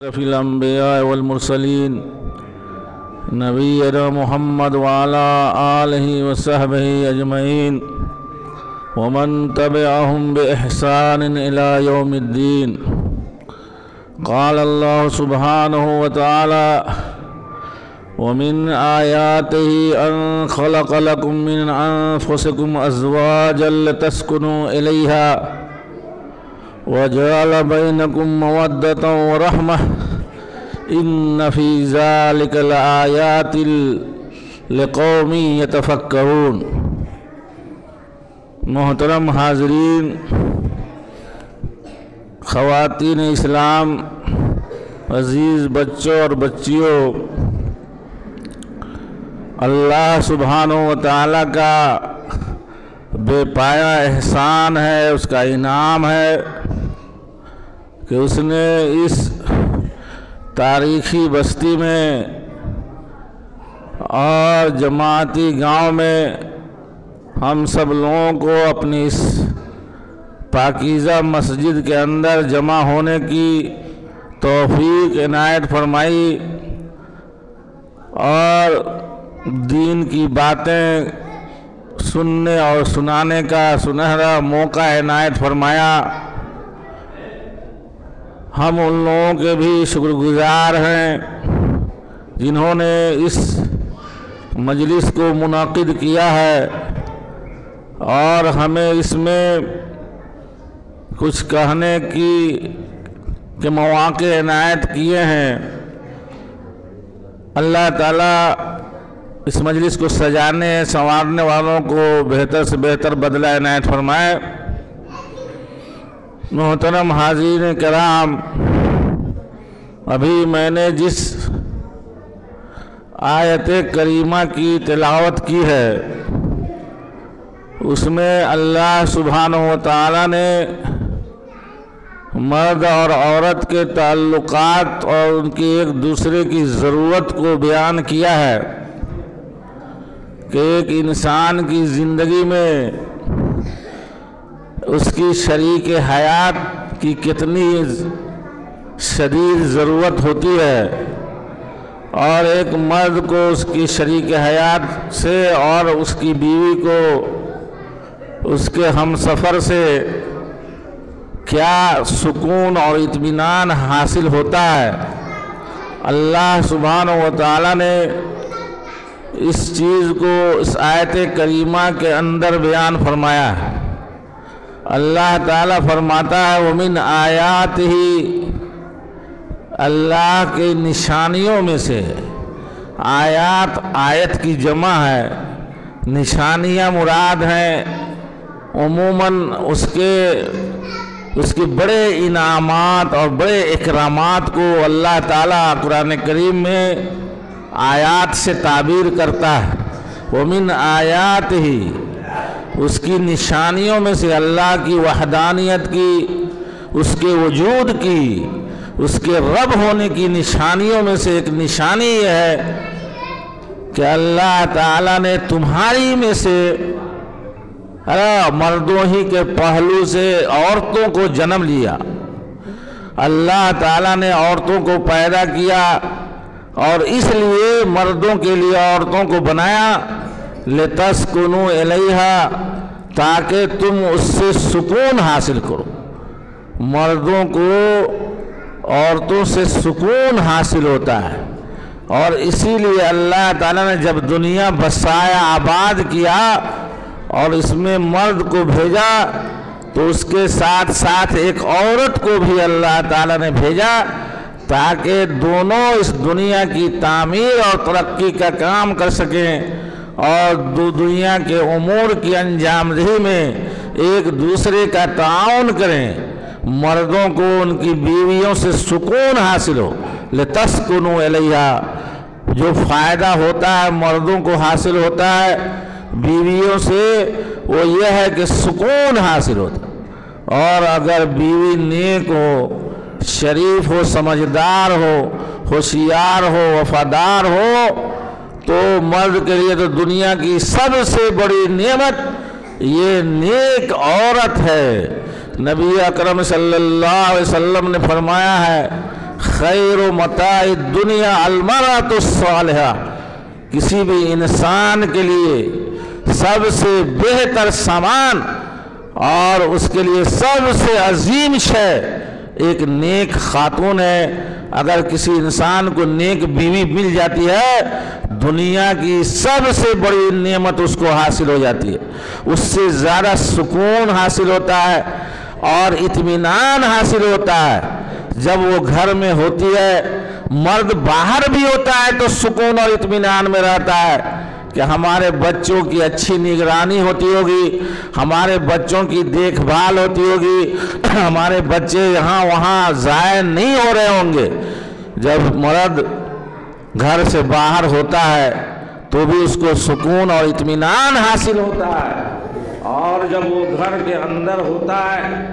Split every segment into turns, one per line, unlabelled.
في الأنبياء والمرسلين نبينا محمد وعلى آله وصحبه أجمعين ومن تبعهم بإحسان إلى يوم الدين. قال الله سبحانه وتعالى: ومن آياته أن خلق لكم من أنفسكم أزواجا لتسكنوا إليها وجعل بينكم مودة ورحمة إن في ذلك لآيات لقوم يتفكرون. محترم حاضرین، خواتین اسلام، عزیز بچوں اور بچیوں، اللہ سبحانہ و تعالیٰ کا بے پایا احسان ہے، اس کا انعام ہے کہ اس نے اس تاریخی بستی میں اور جماعتی گاؤں میں ہم سب لوگوں کو اپنی اس پاکیزہ مسجد کے اندر جمع ہونے کی توفیق عنایت فرمائی اور دین کی باتیں سننے اور سنانے کا سنہرا موقع عنایت فرمایا۔ ہم ان لوگوں کے بھی شکر گزار ہیں جنہوں نے اس مجلس کو منعقد کیا ہے اور ہمیں اس میں کچھ کہنے کے مواقع عنایت کیے ہیں۔ اللہ تعالیٰ اس مجلس کو سجانے سنوارنے والوں کو بہتر سے بہتر بدلہ عنایت فرمائے۔ محترم حاضرین کرام، ابھی میں نے جس آیت کریمہ کی تلاوت کی ہے اس میں اللہ سبحانہ و تعالیٰ نے مرد اور عورت کے تعلقات اور ان کی ایک دوسرے کی ضرورت کو بیان کیا ہے کہ ایک انسان کی زندگی میں اس کی شریک حیات کی کتنی شدید ضرورت ہوتی ہے، اور ایک مرد کو اس کی شریک حیات سے اور اس کی بیوی کو اس کے ہم سفر سے کیا سکون اور اطمینان حاصل ہوتا ہے۔ اللہ سبحانہ و تعالیٰ نے اس چیز کو اس آیت کریمہ کے اندر بیان فرمایا ہے۔ اللہ تعالیٰ فرماتا ہے: وَمِنْ آیَاتِهِ، اللہ کے نشانیوں میں سے۔ آیات آیت کی جمع ہے، نشانیاں مراد ہیں عموماً اس کے بڑے انعامات اور بڑے اکرامات کو اللہ تعالیٰ قرآن کریم میں آیات سے تعبیر کرتا ہے۔ وَمِنْ آیَاتِهِ، اس کی نشانیوں میں سے اللہ کی وحدانیت کی، اس کے وجود کی، اس کے رب ہونے کی نشانیوں میں سے ایک نشانی یہ ہے کہ اللہ تعالیٰ نے تمہاری میں سے مردوں ہی کے پہلو سے عورتوں کو جنم لیا۔ اللہ تعالیٰ نے عورتوں کو پیدا کیا اور اس لیے مردوں کے لیے عورتوں کو بنایا، لِتَسْكُنُوا إِلَيْهَا، تاکہ تم اس سے سکون حاصل کرو۔ مردوں کو عورتوں سے سکون حاصل ہوتا ہے، اور اسی لیے اللہ تعالیٰ نے جب دنیا بسایا آباد کیا اور اس میں مرد کو بھیجا تو اس کے ساتھ ساتھ ایک عورت کو بھی اللہ تعالیٰ نے بھیجا تاکہ دونوں اس دنیا کی تعمیر اور ترقی کا کام کر سکیں اور دنیا کے امور کی انجام دہی میں ایک دوسرے کا تعاون کریں، مردوں کو ان کی بیویوں سے سکون حاصل ہو۔ لِتَسْكُنُوا إِلَيْهَا، جو فائدہ ہوتا ہے مردوں کو حاصل ہوتا ہے بیویوں سے وہ یہ ہے کہ سکون حاصل ہوتا ہے، اور اگر بیوی نیک ہو، شریف ہو، سمجھدار ہو، ہوشیار ہو، وفادار ہو تو مرد کے لیے تو دنیا کی سب سے بڑی نعمت یہ نیک عورت ہے۔ نبی اکرم صلی اللہ علیہ وسلم نے فرمایا ہے خیر متاع الدنیا المرأۃ الصالحہ، کسی بھی انسان کے لیے سب سے بہتر سامان اور اس کے لیے سب سے عظیم شے ایک نیک خاتون ہے۔ اگر کسی انسان کو نیک بیوی مل جاتی ہے، دنیا کی سب سے بڑی نعمت اس کو حاصل ہو جاتی ہے، اس سے زیادہ سکون حاصل ہوتا ہے اور اطمینان حاصل ہوتا ہے۔ جب وہ گھر میں ہوتی ہے، مرد باہر بھی ہوتا ہے تو سکون اور اطمینان میں رہتا ہے کہ ہمارے بچوں کی اچھی نگرانی ہوتی ہوگی، ہمارے بچوں کی دیکھ بھال ہوتی ہوگی، ہمارے بچے یہاں وہاں ضائع نہیں ہو رہے ہوں گے۔ جب مرد گھر سے باہر ہوتا ہے تو بھی اس کو سکون اور اطمینان حاصل ہوتا ہے، اور جب وہ گھر کے اندر ہوتا ہے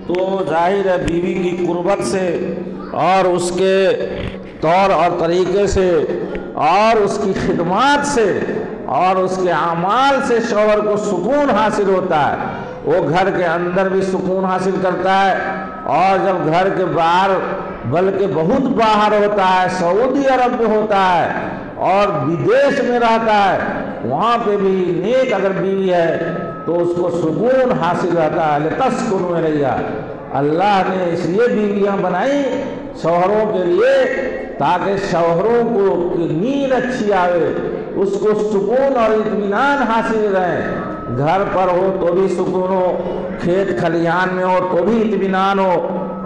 تو ظاہر ہے بیوی کی قربت سے اور اس کے طور اور طریقے سے اور اس کی خدمات سے اور اس کے اعمال سے شوہر کو سکون حاصل ہوتا ہے، وہ گھر کے اندر بھی سکون حاصل کرتا ہے، اور جب گھر کے باہر بلکہ بہت باہر ہوتا ہے، سعودی عرب میں ہوتا ہے اور بدیش میں رہتا ہے، وہاں پہ بھی نیک اگر بیوی ہے تو اس کو سکون حاصل رہتا ہے۔ لِتَسْكُنُوا إِلَيْهَا، اللہ نے اس لیے بیویاں بنائی شوہروں کے لیے تاکہ شوہروں کو نیند اچھی آئے، اس کو سکون اور اطمینان حاصل رہے۔ گھر پر ہو تو بھی سکون ہو، کھیت کھلیان میں ہو تو بھی اطمینان ہو،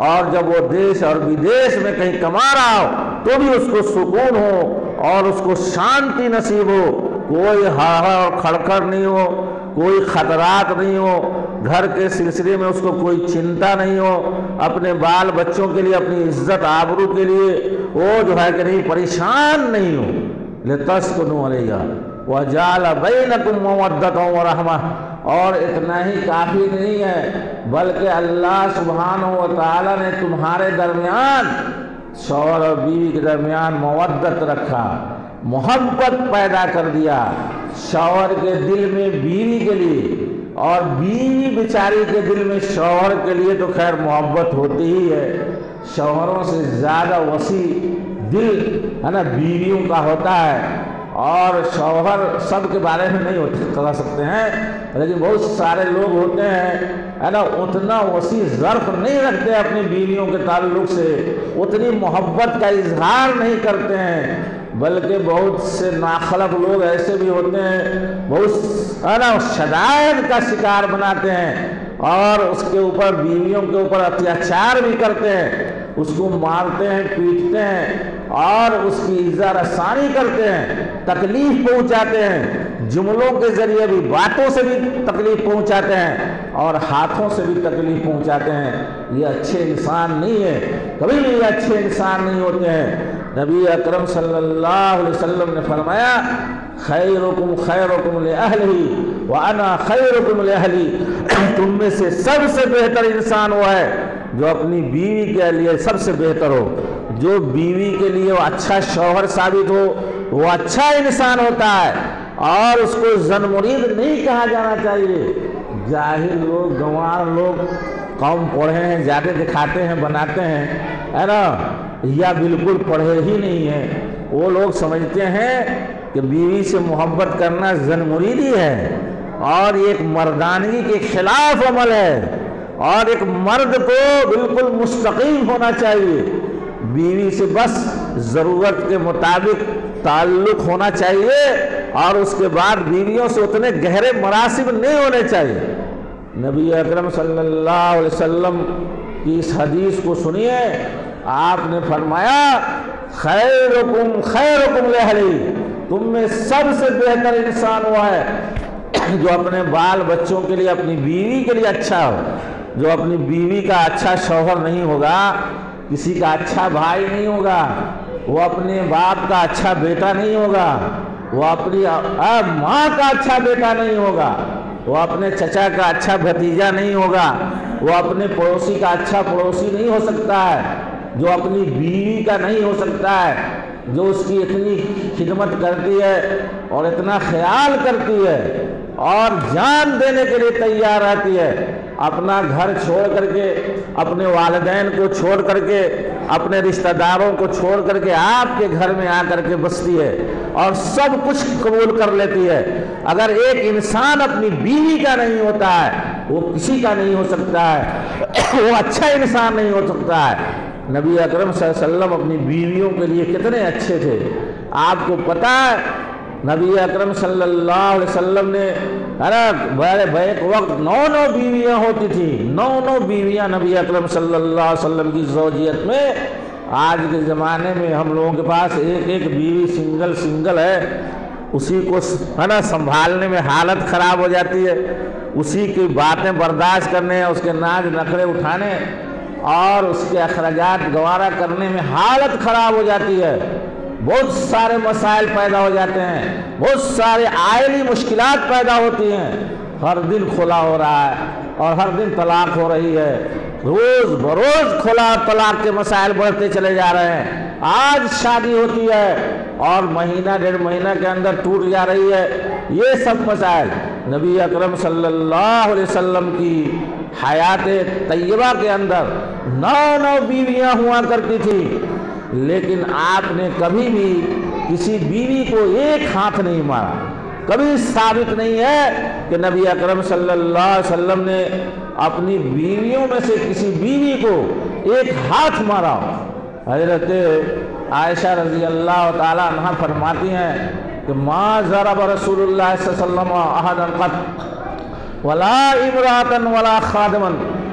اور جب وہ دیش اور بدیش میں کہیں کما رہا ہو تو بھی اس کو سکون ہو اور اس کو شانتی نصیب ہو، کوئی ہاہا اور کھڑکھڑ نہیں ہو، کوئی خطرات نہیں ہو، گھر کے سلسلے میں اس کو کوئی چنتا نہیں ہو، اپنے بال بچوں کے لیے، اپنی عزت آبرو کے لیے وہ جو ہے کہ نہیں پریشان نہیں ہو۔ لِتَسْكُنُوا عَلَيْهَا وَجَعَلَ بَيْنَكُمْ مَوَدَّةً وَرَحْمَةً، اور اتنا ہی کافی نہیں ہے بلکہ اللہ سبحانہ و تعالیٰ نے تمہارے درمیان، شوہر اور بیوی کے درمیان مودت رکھا، محبت پیدا کر دیا، شوہر کے دل میں بیوی کے لیے اور بیوی بیچاری کے دل میں شوہر کے لیے تو خیر محبت ہوتی ہی ہے، شوہروں سے زیادہ وسیع دل ہے نا بیویوں کا ہوتا ہے، اور شوہر سب کے بارے میں نہیں کہہ سکتے ہیں لیکن بہت سارے لوگ ہوتے ہیں ہے نا اتنا وسیع ظرف نہیں رکھتے اپنی بیویوں کے تعلق سے، اتنی محبت کا اظہار نہیں کرتے ہیں، بلکہ بہت سے ناخلق لوگ ایسے بھی ہوتے ہیں بہت ہے نا شدائد کا شکار بناتے ہیں اور اس کے اوپر بیویوں کے اوپر اتیاچار بھی کرتے ہیں، اس کو مارتے ہیں، پیٹتے ہیں اور اس کی ایذا رسانی کرتے ہیں، تکلیف پہنچاتے ہیں، جملوں کے ذریعے بھی، باتوں سے بھی تکلیف پہنچاتے ہیں اور ہاتھوں سے بھی تکلیف پہنچاتے ہیں۔ یہ اچھے انسان نہیں ہے، کبھی بھی یہ اچھے انسان نہیں ہوتے ہیں۔ نبی اکرم صلی اللہ علیہ وسلم نے فرمایا خیرکم خیرکم لأہلہ وانا خیرکم لأہلی، تم میں سے سب سے بہتر انسان وہ ہے جو اپنی بیوی کے لیے سب سے بہتر ہو، جو بیوی کے لیے وہ اچھا شوہر ثابت ہو وہ اچھا انسان ہوتا ہے، اور اس کو زن مرید نہیں کہا جانا چاہیے۔ جاہل لوگ، گنوار لوگ، قوم پڑھے ہیں زیادہ دکھاتے ہیں، بناتے ہیں ہے نا، یا بالکل پڑھے ہی نہیں ہیں، وہ لوگ سمجھتے ہیں کہ بیوی سے محبت کرنا زن مریدی ہے اور یہ ایک مردانگی کے خلاف عمل ہے، اور ایک مرد کو بالکل مستقیم ہونا چاہیے، بیوی سے بس ضرورت کے مطابق تعلق ہونا چاہیے اور اس کے بعد بیویوں سے اتنے گہرے مراسم نہیں ہونے چاہیے۔ نبی اکرم صلی اللہ علیہ وسلم کی اس حدیث کو سنیے، آپ نے فرمایا خیرکم خیرکم لأہلہ، تم میں سب سے بہتر انسان وہ ہے جو اپنے بال بچوں کے لیے، اپنی بیوی کے لیے اچھا ہو، جو اپنی بیوی کا اچھا شوہر نہیں ہوگا، کسی کا اچھا بھائی نہیں ہوگا، وہ اپنے باپ کا اچھا بیٹا نہیں ہوگا، وہ اپنی ماں کا اچھا بیٹا نہیں ہوگا، وہ اپنے چچا کا اچھا بھتیجا نہیں ہوگا، وہ اپنے پڑوسی کا اچھا پڑوسی نہیں ہو سکتا ہے، جو اپنی بیوی کا نہیں ہو سکتا ہے، جو اس کی اتنی خدمت کرتی ہے اور اتنا خیال کرتی ہے اور جان دینے کے لیے تیار رہتی ہے، اپنا گھر چھوڑ کر کے، اپنے والدین کو چھوڑ کر کے اپنے رشتہ داروں کو چھوڑ کر کے آپ کے گھر میں آ کر کے بستی ہے اور سب کچھ قبول کر لیتی ہے۔ اگر ایک انسان اپنی بیوی کا نہیں ہوتا ہے وہ کسی کا نہیں ہو سکتا ہے، وہ اچھا انسان نہیں ہو سکتا ہے۔ نبی اکرم صلی اللہ علیہ وسلم اپنی بیویوں کے لیے کتنے اچھے تھے، آپ کو پتہ ہے نبی اکرم صلی اللہ علیہ وسلم نے ایک وقت 9 بیویاں ہوتی تھیں، 9 بیویاں نبی اکرم صلی اللہ علیہ وسلم کی زوجیت میں۔ آج کے زمانے میں ہم لوگوں کے پاس ایک بیوی سنگل ہے، اسی کو سنبھالنے میں حالت خراب ہو جاتی ہے، اسی کی باتیں برداشت کرنے، اس کے ناز نخرے اٹھانے اور اس کے اخراجات گوارا کرنے میں حالت خراب ہو جاتی ہے۔ بہت سارے مسائل پیدا ہو جاتے ہیں، بہت سارے عائلی مشکلات پیدا ہوتی ہیں، ہر دن کھلا ہو رہا ہے اور ہر دن طلاق ہو رہی ہے، روز بروز کھلا طلاق کے مسائل بڑھتے چلے جا رہے ہیں۔ آج شادی ہوتی ہے اور مہینہ 1.5 مہینہ کے اندر ٹوٹ جا رہی ہے۔ یہ سب مسائل نبی اکرم صلی اللہ علیہ وسلم کی حیات طیبہ کے اندر 9 بیویاں ہوا کرتی تھی، لیکن آپ نے کبھی بھی کسی بیوی کو ایک ہاتھ نہیں مارا۔ کبھی ثابت نہیں ہے کہ نبی اکرم صلی اللہ علیہ وسلم نے اپنی بیویوں میں سے کسی بیوی کو ایک ہاتھ مارا ہو۔ حضرت عائشہ رضی اللہ تعالی عنہ فرماتی ہیں کہ ما ضرب رسول اللہ صلی اللہ علیہ وسلم احدا قط ولا امرأة ولا خادما،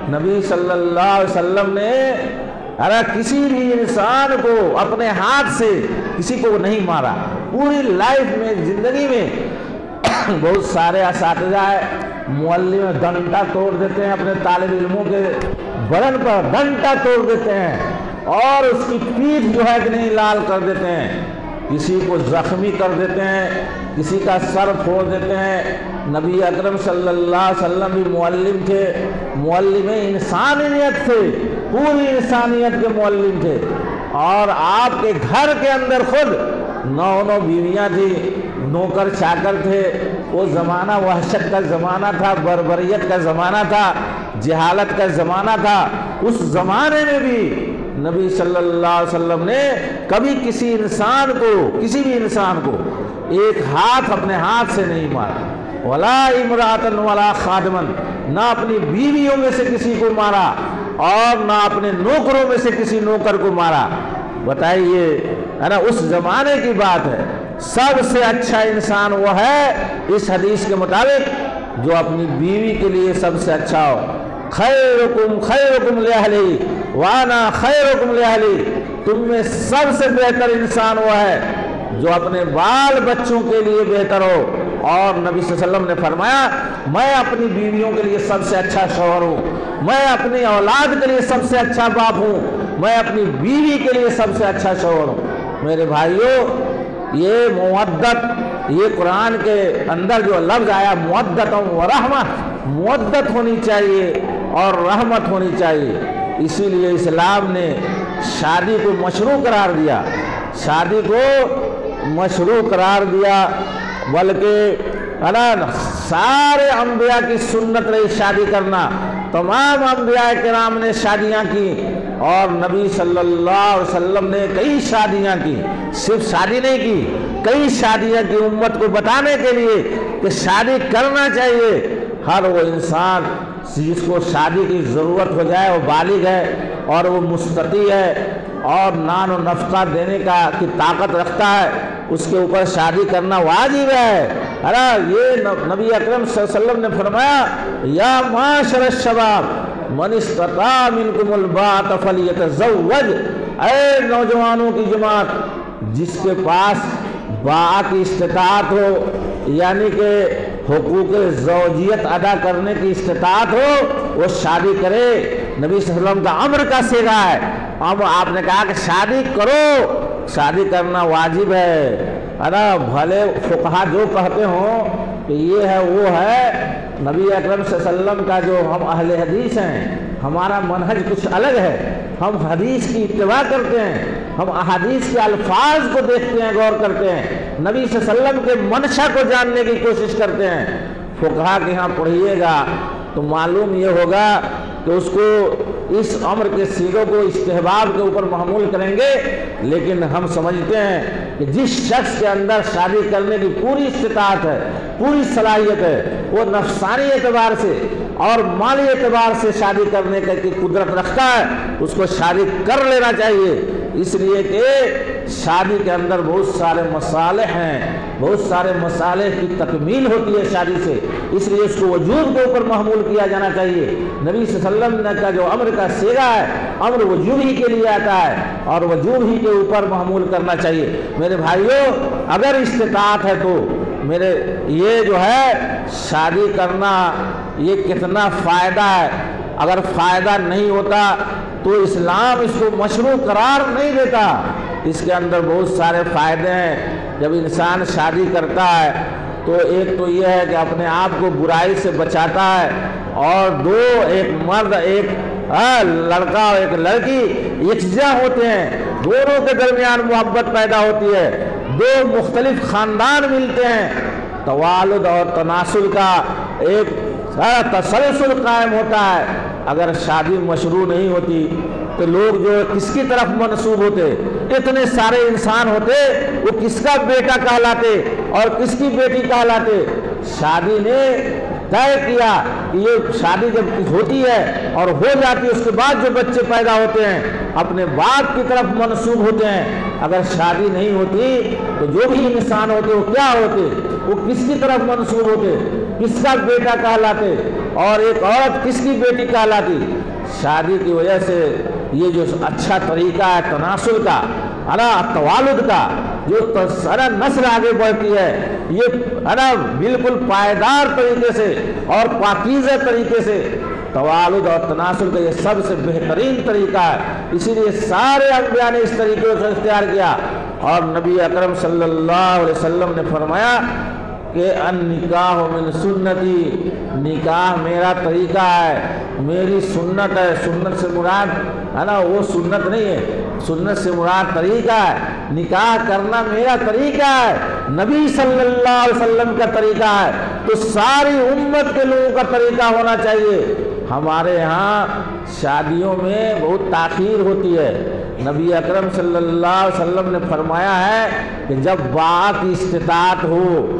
نبی صلی اللہ علیہ وسلم نے کسی بھی انسان کو اپنے ہاتھ سے کسی کو نہیں مارا۔ پوری لائف میں، زندگی میں بہت سارے اساتذہ معلم ڈنڈا توڑ دیتے ہیں، اپنے طالب علموں کے بدن پر ڈنڈا توڑ دیتے ہیں اور اس کی پیٹھ جو ہے کہ نہیں لال کر دیتے ہیں، کسی کو زخمی کر دیتے ہیں، کسی کا سر پھوڑ دیتے ہیں۔ نبی اکرم صلی اللہ علیہ وسلم بھی معلم تھے، معلم انسانیت تھے، پوری انسانیت کے معلم تھے، اور آپ کے گھر کے اندر خود 9 بیویاں تھیں، نوکر چاکر تھے۔ وہ زمانہ وحشت کا زمانہ تھا، بربریت کا زمانہ تھا، جہالت کا زمانہ تھا۔ اس زمانے میں بھی نبی صلی اللہ علیہ وسلم نے کبھی کسی بھی انسان کو ایک ہاتھ اپنے ہاتھ سے نہیں مارا، ولا امرأۃ ولا خادما، نہ اپنی بیویوں میں سے کسی کو مارا اور نہ اپنے نوکروں میں سے کسی نوکر کو مارا۔ بتائیے، ہے نا، اس زمانے کی بات ہے۔ سب سے اچھا انسان وہ ہے اس حدیث کے مطابق جو اپنی بیوی کے لیے سب سے اچھا ہو۔ خیرکم خیرکم لأہلی وانا خیرکم لأہلی، تم میں سب سے بہتر انسان وہ ہے جو اپنے بال بچوں کے لیے بہتر ہو۔ اور نبی صلی اللہ علیہ وسلم نے فرمایا، میں اپنی بیویوں کے لیے سب سے اچھا شوہر ہوں، میں اپنی اولاد کے لیے سب سے اچھا باپ ہوں، میں اپنی بیوی کے لیے سب سے اچھا شوہر ہوں۔ میرے بھائیوں، یہ مودت، یہ قرآن کے اندر جو لفظ آیا مودت و رحمت، مودت ہونی چاہیے اور رحمت ہونی چاہیے۔ اسی لیے اسلام نے شادی کو مشروع قرار دیا، شادی کو مشروع قرار دیا، بلکہ سارے انبیاء کی سنت رہی شادی کرنا۔ تمام انبیاء کرام نے شادیاں کی اور نبی صلی اللہ علیہ وسلم نے کئی شادیاں کی، صرف شادی نہیں کی، کئی شادیاں کی امت کو بتانے کے لیے کہ شادی کرنا چاہیے۔ ہر وہ انسان جس کو شادی کی ضرورت ہو جائے، وہ بالغ ہے اور وہ مستطیع ہے اور نان و نفقہ دینے کی طاقت رکھتا ہے، اس کے اوپر شادی کرنا واجب ہے۔ یہ نبی اکرم صلی اللہ علیہ وسلم نے فرمایا، یا معاشر الشباب من استطاع منکم الباءۃ فلیتزوج، اے نوجوانوں کی جماعت، جس کے پاس باء کی استطاعت ہو، یعنی کہ حقوق زوجیت ادا کرنے کی استطاعت ہو، وہ شادی کرے۔ نبی صلی اللہ علیہ وسلم کا امر کا صیغہ ہے، اب آپ نے کہا کہ شادی کرو، شادی کرنا واجب ہے۔ بھلے فقہا جو کہتے ہوں کہ یہ ہے وہ ہے، نبی اکرم صلی اللہ علیہ وسلم کا جو ہم اہل حدیث ہیں، ہمارا منہج کچھ الگ ہے۔ ہم حدیث کی اتباع کرتے ہیں، ہم احادیث کے الفاظ کو دیکھتے ہیں، غور کرتے ہیں، نبی صلی اللہ علیہ وسلم کے منشا کو جاننے کی کوشش کرتے ہیں۔ فقہا کے ہاں پڑھیے گا تو معلوم یہ ہوگا کہ اس کو اس امر کے سیغوں کو استحباب کے اوپر محمول کریں گے، لیکن ہم سمجھتے ہیں کہ جس شخص کے اندر شادی کرنے کی پوری استطاعت ہے، پوری صلاحیت ہے، وہ نفسانی اعتبار سے اور مالی اعتبار سے شادی کرنے کی قدرت رکھتا ہے، اس کو شادی کر لینا چاہیے، اس لیے کہ شادی کے اندر بہت سارے مصالح ہیں، بہت سارے مصالح کی تکمیل ہوتی ہے شادی سے، اس لیے اس کو وجوب کے اوپر محمول کیا جانا چاہیے۔ نبی صلی اللہ علیہ وسلم کا جو امر کا صیغہ ہے، امر وجوب ہی کے لیے آتا ہے اور وجوب ہی کے اوپر محمول کرنا چاہیے۔ میرے بھائیوں، اگر استطاعت ہے تو میرے یہ جو ہے شادی کرنا یہ کتنا فائدہ ہے، اگر فائدہ نہیں ہوتا تو اسلام اس کو مشروع قرار نہیں دیتا، اس کے اندر بہت سارے فائدے ہیں۔ جب انسان شادی کرتا ہے تو ایک تو یہ ہے کہ اپنے آپ کو برائی سے بچاتا ہے، اور دو، ایک مرد ایک لڑکا اور ایک لڑکی یکجا ہوتے ہیں، دونوں کے درمیان محبت پیدا ہوتی ہے، دو مختلف خاندان ملتے ہیں، توالد اور تناسل کا ایک تسلسل قائم ہوتا ہے۔ اگر شادی مشروع نہیں ہوتی تو لوگ جو کس کی طرف منسوب ہوتے، اتنے سارے انسان ہوتے، وہ کس کا بیٹا کہلاتے اور کس کی بیٹی کہلاتے۔ شادی نے طے کیا کہ یہ شادی جب ہوتی ہے اور ہو جاتی ہے، اس کے بعد جو بچے پیدا ہوتے ہیں اپنے باپ کی طرف منسوب ہوتے ہیں۔ اگر شادی نہیں ہوتی تو جو بھی انسان ہوتے وہ کیا ہوتے، وہ کس کی طرف منسوب ہوتے، کس کا بیٹا کہلاتے، اور ایک عورت کس کی بیٹی کہلاتی۔ شادی کی وجہ سے یہ جو اچھا طریقہ ہے تناسل کا، توالد کا، جو نسل آگے بڑھتی ہے، یہ بالکل پائیدار طریقے سے اور پاکیزہ طریقے سے توالد اور تناسل کا یہ سب سے بہترین طریقہ ہے۔ اسی لیے سارے انبیاء نے اس طریقے کو اختیار کیا، اور نبی اکرم صلی اللہ علیہ وسلم نے فرمایا کہ النکاح من سنتی، نکاح میرا طریقہ ہے، میری سنت ہے۔ سنت سے مراد ہے نا وہ سنت نہیں ہے، سنت سے مراد طریقہ ہے، نکاح کرنا میرا طریقہ ہے، نبی صلی اللہ علیہ وسلم کا طریقہ ہے، تو ساری امت کے لوگوں کا طریقہ ہونا چاہیے۔ ہمارے ہاں شادیوں میں بہت تاخیر ہوتی ہے۔ نبی اکرم صلی اللہ علیہ وسلم نے فرمایا ہے کہ جب باپ کی استطاعت ہو،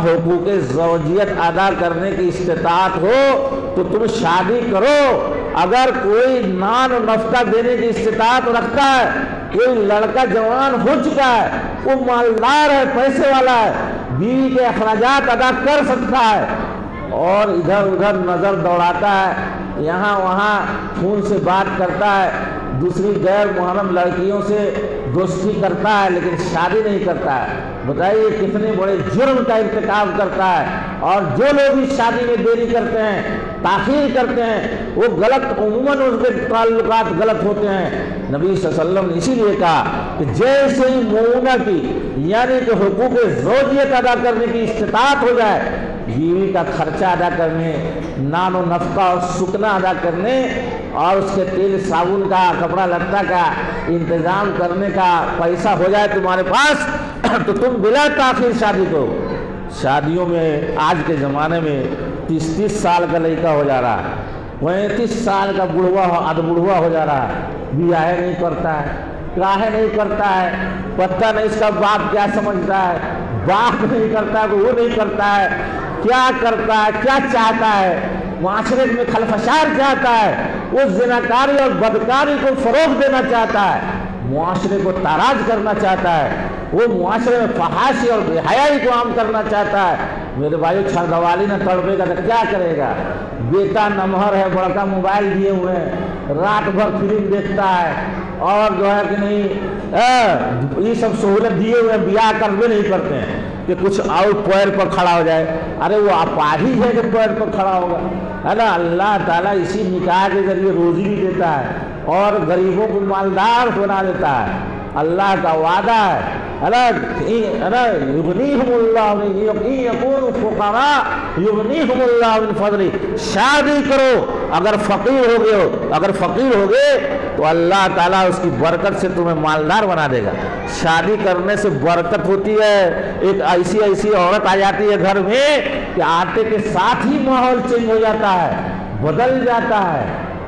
حقوق زوجیت ادا کرنے کی استطاعت ہو تو تم شادی کرو۔ اگر کوئی نان و نفقہ دینے کی استطاعت رکھتا ہے، کوئی لڑکا جوان ہو چکا ہے، وہ مالدار ہے، پیسے والا ہے، بیوی کے اخراجات ادا کر سکتا ہے، اور ادھر ادھر نظر دوڑاتا ہے، یہاں وہاں فون سے بات کرتا ہے، دوسری غیر محرم لڑکیوں سے دوستی کرتا ہے لیکن شادی نہیں کرتا ہے، بتائیے کتنے بڑے جرم کا ارتکاب کرتا ہے۔ اور جو لوگ اس شادی میں دیری کرتے ہیں، تاخیر کرتے ہیں، وہ غلط، عموماً اس کے تعلقات غلط ہوتے ہیں۔ نبی صلی اللہ علیہ وسلم نے اسی لیے کہا کہ جیسے ہی مونا کی یعنی کہ حقوق زوجیت ادا کرنے کی استطاعت ہو جائے، بیوی کا خرچہ ادا کرنے، نان و نفقہ اور سکنا ادا کرنے، اور اس کے تیل صابن کا، کپڑا لتا کا انتظام کرنے کا پیسہ ہو جائے تمہارے پاس، تو تم بلا تاخیر شادی کرو۔ شادیوں میں آج کے زمانے میں 30 سال کا لڑکا ہو جا رہا ہے، 35 سال کا بڑھوا ہو جا رہا ہے، بیاہ نہیں کرتا ہے، کاہے نہیں کرتا ہے، پتہ نہیں اس کا باپ کیا سمجھتا ہے، باپ نہیں کرتا ہے، وہ نہیں کرتا ہے، کیا کرتا ہے، کیا چاہتا ہے، معاشرے میں خلفشار چاہتا ہے، وہ زناکاری اور بدکاری کو فروغ دینا چاہتا ہے، معاشرے کو تاراج کرنا چاہتا ہے، وہ معاشرے میں فحاشی اور بے حیائی کو عام کرنا چاہتا ہے۔ میرے بھائیو، چھردوالی نہ تڑپے گا تو کیا کرے گا؟ بیٹا نمہر ہے، بڑکا موبائل دیے ہوئے ہیں، رات بھر فلم دیکھتا ہے، اور جو ہے کہ نہیں یہ سب سہولت دیے ہوئے ہیں، بیاہ کرنے نہیں کرتے ہیں کہ کچھ اور پیر پر کھڑا ہو جائے۔ ارے وہ اپاہج ہے کہ پیر پر کھڑا ہوگا، ہے نا؟ اللہ تعالیٰ اسی نکاح کے ذریعے روزی بھی دیتا ہے اور غریبوں کو مالدار بنا دیتا ہے۔ اللہ کا وعدہ ہے، یغنیہم اللہ یکونوا فقراء یغنیہم اللہ من فضلہ۔ شادی کرو، اگر فقیر ہو گئے تو اللہ تعالیٰ اس کی برکت سے تمہیں مالدار بنا دے گا۔ شادی کرنے سے برکت ہوتی ہے۔ ایک ایسی عورت آ جاتی ہے گھر میں کہ آتے کے ساتھ ہی ماحول چینج ہو جاتا ہے، بدل جاتا ہے،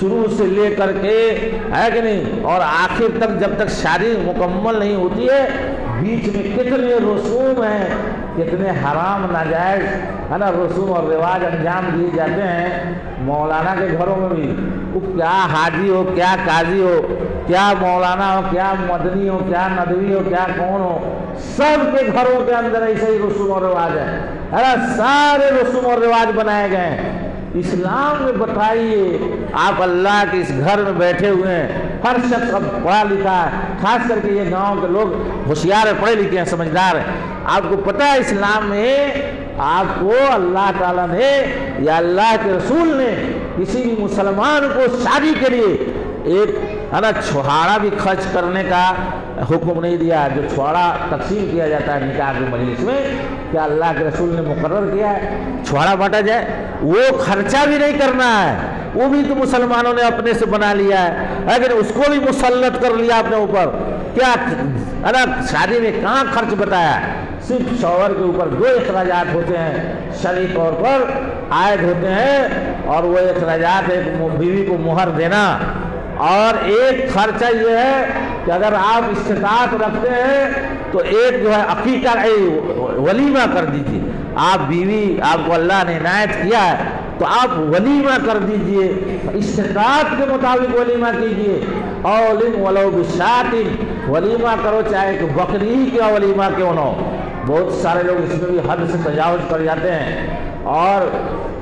شروع سے لے کر کے ہے کہ نہیں اور آخر تک جب تک شادی مکمل نہیں ہوتی ہے بیچ میں کتنے رسوم ہیں، کتنے حرام ناجائز ہے نا رسوم اور رواج انجام دیے جاتے ہیں مولانا کے گھروں میں بھی۔ وہ کیا حاجی ہو، کیا قاضی ہو، کیا مولانا ہو، کیا مدنی ہو، کیا ندوی ہو، کیا کون ہو، سب کے گھروں کے اندر ایسے ہی رسوم اور رواج ہے سارے رسوم اور رواج بنائے گئے ہیں۔ اسلام میں بتائیے، آپ اللہ کے اس گھر میں بیٹھے ہوئے ہیں، ہر شخص اب پڑھا لکھا ہے، خاص کر کے یہ گاؤں کے لوگ ہوشیار ہیں، پڑھے لکھے ہیں، سمجھدار ہیں۔ آپ کو پتہ ہے اسلام میں آپ کو اللہ تعالیٰ نے یا اللہ کے رسول نے کسی بھی مسلمان کو شادی کے لیے ایک ہے نا چھوہارا بھی خرچ کرنے کا حکم نہیں دیا۔ جو چھوہارا تقسیم کیا جاتا ہے نکاح کی مجلس میں، کیا اللہ کے رسول نے مقرر کیا ہے چھوہارا بانٹا جائے؟ وہ خرچہ بھی نہیں کرنا ہے، وہ بھی تو مسلمانوں نے اپنے سے بنا لیا ہے، لیکن اس کو بھی مسلط کر لیا اپنے اوپر۔ کیا ہے نا شادی میں کہاں خرچ بتایا ہے؟ صرف شوہر کے اوپر دو اخراجات ہوتے ہیں شرعی طور پر عائد ہوتے ہیں، اور وہ اخراجات ایک بیوی کو مہر دینا، اور ایک خرچہ یہ ہے کہ اگر آپ استطاعت رکھتے ہیں تو ایک جو ہے عقیقہ ولیمہ کر دیجیے۔ آپ بیوی آپ کو اللہ نے عنایت کیا ہے تو آپ ولیمہ کر دیجئے، استطاعت کے مطابق ولیمہ کیجئے۔ اولم ولو بشات، ولیمہ کرو چاہے کہ بکری کا ولیمہ کیوں نہ ہو۔ بہت سارے لوگ اس میں بھی حد سے تجاوز کر جاتے ہیں اور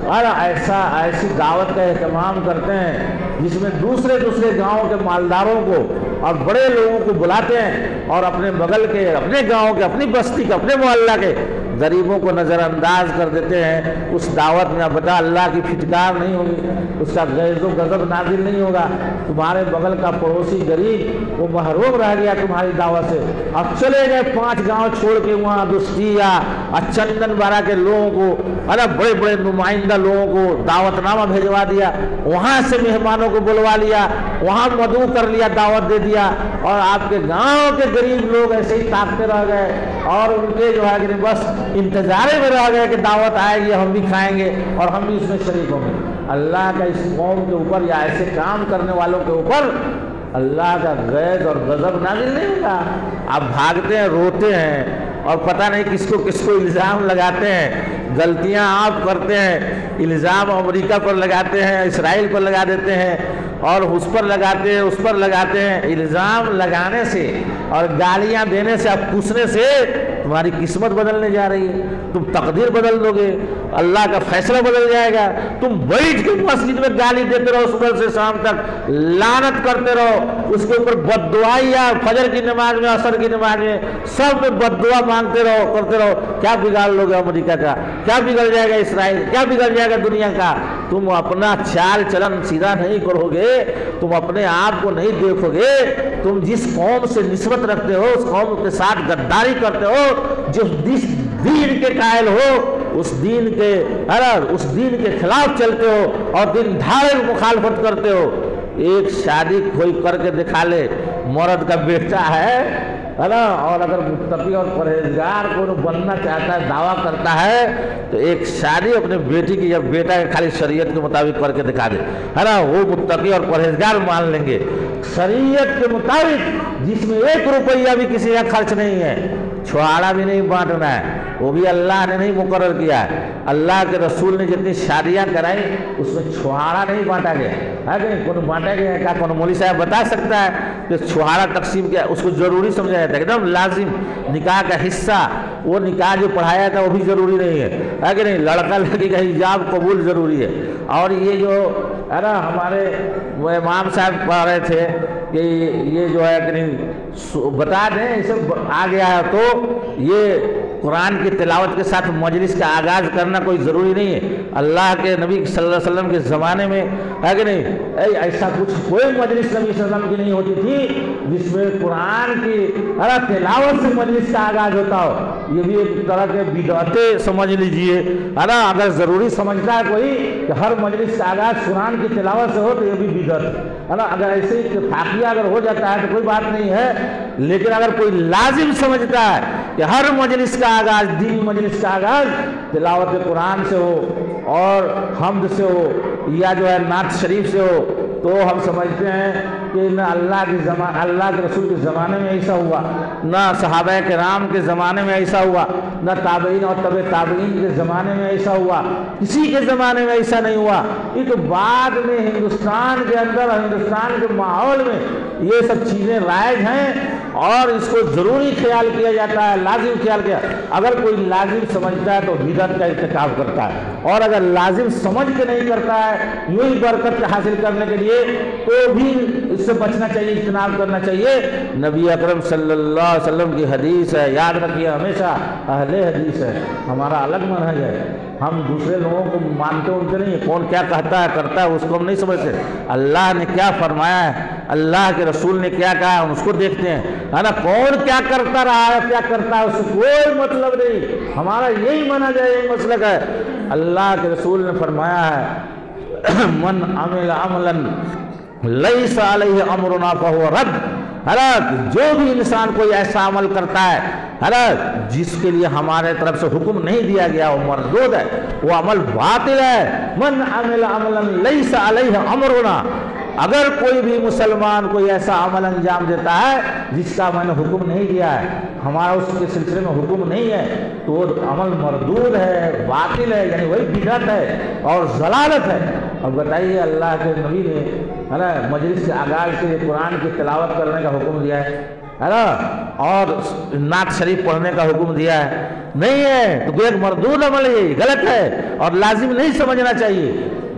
ایسی دعوت کا اہتمام کرتے ہیں جس میں دوسرے گاؤں کے مالداروں کو اور بڑے لوگوں کو بلاتے ہیں اور اپنے بغل کے، اپنے گاؤں کے، اپنی بستی کے، اپنے محلہ کے غریبوں کو نظر انداز کر دیتے ہیں۔ اس دعوت میں بتا اللہ کی پھٹکار نہیں ہوگی، اس کا غیظ و غضب نازل نہیں ہوگا۔ تمہارے بغل کا پڑوسی غریب وہ محروم رہ گیا تمہاری دعوت سے، اب چلے گئے 5 گاؤں چھوڑ کے وہاں دستیا اور چندن بارہ کے لوگوں کو، بڑے بڑے نمائندہ لوگوں کو دعوت نامہ بھیجوا دیا، وہاں سے مہمانوں کو بلوا لیا، وہاں مدعو کر لیا، دعوت دے دیا، اور آپ کے گاؤں کے غریب لوگ ایسے ہی تاکتے رہ گئے اور ان کے جو ہے کہ بس انتظارے میں رہ گئے کہ دعوت آئے گی، ہم بھی کھائیں گے اور ہم بھی اس میں شریک ہوں گے۔ اللہ کا اس قوم کے اوپر یا ایسے کام کرنے والوں کے اوپر اللہ کا غیظ اور غضب نازل نہیں ہوگا؟ آپ بھاگتے ہیں، روتے ہیں اور پتہ نہیں کس کو الزام لگاتے ہیں، غلطیاں آپ کرتے ہیں، الزام امریکہ پر لگاتے ہیں، اسرائیل پر لگا دیتے ہیں اور اس پر لگاتے ہیں، اس پر لگاتے ہیں۔ الزام لگانے سے اور گالیاں دینے سے، اب پوچھنے سے تمہاری قسمت بدلنے جا رہی ہے، تم تقدیر بدل دو گے، اللہ کا فیصلہ بدل جائے گا۔ تم بیٹھ کے مسجد میں گالی دیتے رہو صبح سے شام تک، لعنت کرتے رہو، اس کے اوپر بد دعائی یا فجر کی نماز میں، عصر کی نماز میں سب میں بد دعا مانگتے رہو، کرتے رہو۔ کیا بگاڑ لوگے امریکہ کا؟ کیا بگڑ جائے گا اسرائیل؟ کیا بگڑ جائے گا دنیا کا؟ تم اپنا چال چلن سیدھا نہیں کرو گے، تم اپنے آپ کو نہیں دیکھو گے، تم جس قوم سے نسبت رکھتے ہو اس قوم کے ساتھ غداری کرتے ہو، جس دین کے قائل ہو اس دین کے خلاف چلتے ہو اور دن دھاڑے مخالفت کرتے ہو۔ ایک شادی کوئی کر کے دکھا لے، مرد کا بیٹا ہے نا، اور اگر متقی اور پرہیزگار کو بننا چاہتا ہے، دعویٰ کرتا ہے، تو ایک شادی اپنے بیٹی کی یا بیٹا کے خالی شریعت کے مطابق کر کے دکھا دے، ہے نا، وہ متقی اور پرہیزگار مان لیں گے۔ شریعت کے مطابق جس میں 1 روپیہ بھی کسی کا خرچ نہیں ہے، چھوہارا بھی نہیں بانٹنا ہے، وہ بھی اللہ نے نہیں مقرر کیا ہے۔ اللہ کے رسول نے جتنی شادیاں کرائی اس میں چھوہارا نہیں بانٹا گیا ہے کہ کون بانٹا گیا ہے؟ کیا کون مولوی صاحب بتا سکتا ہے کہ چھوہارا تقسیم کیا؟ اس کو ضروری سمجھا جاتا ہے، ایک دم لازم نکاح کا حصہ۔ وہ نکاح جو پڑھایا تھا وہ بھی ضروری نہیں ہے کہ نہیں؟ لڑکا لڑکی کا حجاب قبول ضروری ہے۔ اور یہ جو ہے نا ہمارے وہ امام صاحب پڑھ رہے تھے کہ یہ جو ہے کہ نہیں بتا دیں، اسے آ گیا ہے تو یہ قرآن کی تلاوت کے ساتھ مجلس کا آغاز کرنا کوئی ضروری نہیں ہے۔ اللہ کے نبی صلی اللہ علیہ وسلم کے زمانے میں ہے کہ نہیں ایسا کچھ کوئی مجلس نبی صلی اللہ علیہ وسلم کی نہیں ہوتی تھی جس میں قرآن کی تلاوت سے مجلس کا آغاز ہوتا ہو۔ یہ بھی ایک طرح کے بدعتیں سمجھ لیجئے، ہے نا۔ اگر ضروری سمجھتا ہے کوئی کہ ہر مجلس کا آغاز قرآن کی تلاوت سے ہو تو یہ بھی بدعت ہے نا۔ اگر ایسے اتفاقیہ اگر ہو جاتا ہے تو کوئی بات نہیں ہے، لیکن اگر کوئی لازم سمجھتا ہے کہ ہر مجلس کا آغاز، دینی مجلس کا آغاز تلاوت قرآن سے ہو اور حمد سے ہو یا جو ہے نعت شریف سے ہو تو ہم سمجھتے ہیں کہ نہ اللہ کے رسول کے زمانے میں ایسا ہوا، نہ صحابہ کرام کے زمانے میں ایسا ہوا، نہ تابعین اور تبع تابعین کے زمانے میں ایسا ہوا، کسی کے زمانے میں ایسا نہیں ہوا۔ یہ تو بعد میں ہندوستان کے اندر، ہندوستان کے ماحول میں یہ سب چیزیں رائج ہیں اور اس کو ضروری خیال کیا جاتا ہے، لازم خیال کیا۔ اگر کوئی لازم سمجھتا ہے تو بدعت کا ارتکاب کرتا ہے، اور اگر لازم سمجھ کے نہیں کرتا ہے یوں ہی برکت حاصل کرنے کے لیے تو بھی اس سے بچنا چاہیے، اجتناب کرنا چاہیے۔ نبی اکرم صلی اللہ علیہ وسلم کی حدیث ہے، یاد رکھیے ہمیشہ، اہل حدیث ہے، ہمارا الگ منہج ہے۔ ہم دوسرے لوگوں کو مانتے ان کے نہیں، کون کیا کہتا ہے کرتا ہے اس کو ہم نہیں سمجھتے۔ اللہ نے کیا فرمایا ہے، اللہ کے رسول نے کیا کہا ہم اس کو دیکھتے ہیں، ہے نا۔ کون کیا کرتا رہا ہے، کیا کرتا ہے، اس سے کوئی مطلب نہیں، ہمارا یہی منہج ہے، یہی مسلک ہے۔ اللہ کے رسول نے فرمایا ہے من عمل عملا لیس علیہ امرنا فہو رد، جو بھی انسان کوئی ایسا عمل کرتا ہے جس کے لیے ہمارے طرف سے حکم نہیں دیا گیا وہ مردود ہے، وہ عمل باطل ہے۔ من عمل عملا لیس علیہ امرنا، اگر کوئی بھی مسلمان کوئی ایسا عمل انجام دیتا ہے جس کا میں نے حکم نہیں دیا ہے، ہمارا اس کے سلسلے میں حکم نہیں ہے، تو وہ عمل مردود ہے، باطل ہے، یعنی وہی بدعت ہے اور ضلالت ہے۔ اب بتائیے اللہ کے نبی نے مجلس کے آغاز سے قرآن کی تلاوت کرنے کا حکم دیا ہے نا، اور نعت شریف پڑھنے کا حکم دیا ہے؟ نہیں ہے، تو ایک مردود عمل ہے، غلط ہے اور لازم نہیں سمجھنا چاہیے۔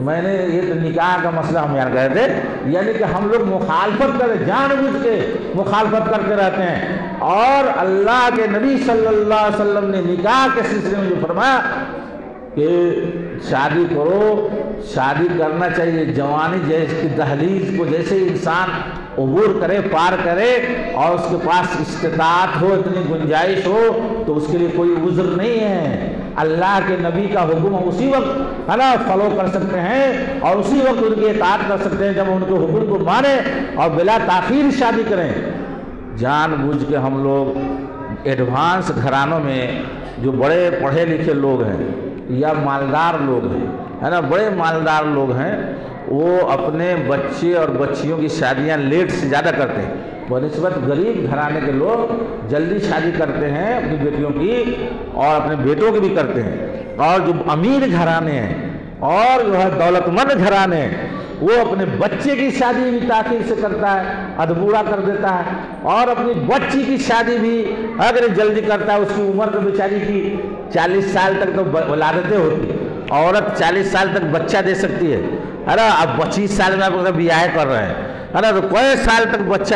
میں نے یہ تو نکاح کا مسئلہ ہم یاد کہے تھے، یعنی کہ ہم لوگ مخالفت کرتے، جان بوجھ کے مخالفت کرتے رہتے ہیں، اور اللہ کے نبی صلی اللہ علیہ وسلم نے نکاح کے سلسلے میں جو فرمایا کہ شادی کرو، شادی کرنا چاہیے، جوانی جیسے دہلیز کو جیسے انسان عبور کرے، پار کرے، اور اس کے پاس استطاعت ہو، اتنی گنجائش ہو، تو اس کے لیے کوئی عذر نہیں ہے۔ اللہ کے نبی کا حکم اسی وقت فالو کر سکتے ہیں اور اسی وقت ان کی اطاعت کر سکتے ہیں جب ان کے حکم کو مانیں اور بلا تاخیر شادی کریں۔ جان بوجھ کے ہم لوگ ایڈوانس گھرانوں میں جو بڑے پڑھے لکھے لوگ ہیں یا مالدار لوگ ہیں، ہے نا، بڑے مالدار لوگ ہیں، وہ اپنے بچے اور بچیوں کی شادیاں لیٹ سے زیادہ کرتے ہیں، بنسبت غریب گھرانے کے لوگ جلدی شادی کرتے ہیں اپنی بیٹیوں کی اور اپنے بیٹوں کی بھی کرتے ہیں، اور جو امیر گھرانے ہیں اور جو ہے دولت مند گھرانے ہیں وہ اپنے بچے کی شادی بھی تاخیر سے کرتا ہے، ادبورا کر دیتا ہے، اور اپنی بچی کی شادی بھی اگر جلدی کرتا ہے، اس کی عمر تو بیچاری کی 40 سال تک تو ولادتیں ہوتی، عورت 40 سال تک بچہ دے سکتی ہے، اب 25 سال میں آپ بیاہ کر رہے ہیں، ہے نا، تو کوئی سال تک بچہ